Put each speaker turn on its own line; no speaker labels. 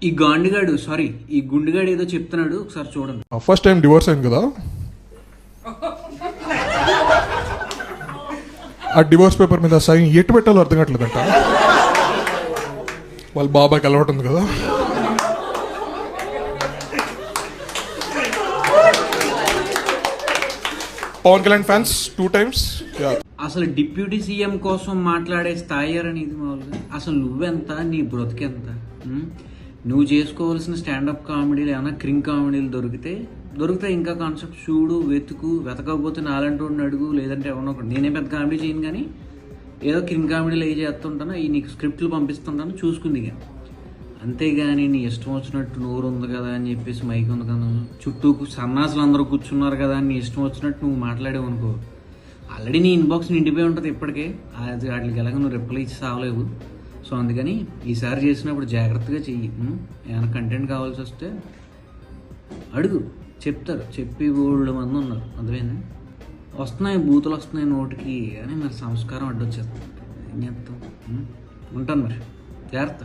ఈ గాండిగాడు సారీ ఈ గుండుగాడు ఏదో చెప్తున్నాడు, ఒకసారి చూడండి.
ఫస్ట్ టైం డివోర్స్ అయింది కదా, ఆ డివోర్స్ పేపర్ మీద సైన్ ఎటు పెట్టాలో అర్థం కావట్లేదంట. వాళ్ళ బాబాకి అలవాటు ఉంది కదా. Pawan Kalyan fans 2 times.
అసలు డిప్యూటీ సీఎం కోసం మాట్లాడే స్థాయి అనేది మామూలుగా. అసలు నువ్వెంత, నీ బ్రతికెంత? నువ్వు చేసుకోవాల్సిన స్టాండప్ కామెడీలు ఏమైనా క్రింగ్ కామెడీలు దొరికితే ఇంకా కాన్సెప్ట్ చూడు, వెతకపోతే నాలంటూ అడుగు, లేదంటే ఎవరో ఒకటి. నేనే పెద్ద కామెడీ చేయను, కానీ ఏదో క్రింగ్ కామెడీలు ఏ చేస్తుంటానో ఈ నీకు స్క్రిప్ట్లు పంపిస్తుంటాను, చూసుకుంది. ఇక అంతేగాని నీ ఇష్టం వచ్చినట్టు నోరు ఉంది కదా అని చెప్పేసి, మైక్ ఉంది కదా, చుట్టూ సన్నాసులు అందరూ కూర్చున్నారు కదా అని నీ ఇష్టం వచ్చినట్టు నువ్వు మాట్లాడేవు అనుకో, ఆల్రెడీ నీ ఇన్బాక్స్ నిండిపోయి ఉంటుంది ఇప్పటికే. అది వాటికి ఎలాగ నువ్వు రిప్లై ఇచ్చి సావలేవు. సో అందుకని ఈసారి చేసినప్పుడు జాగ్రత్తగా చెయ్యి. ఏమైనా కంటెంట్ కావాల్సి వస్తే అడుగు, చెప్తారు. చెప్పి ఊళ్ళో మంది ఉన్నారు, అర్థమైంది. వస్తున్నాయి బూతులు వస్తున్నాయి నోటికి అని, మరి సంస్కారం అడ్డొచ్చేస్తుంది. ఏం చేస్తాం? ఉంటాను మరి, జాగ్రత్త.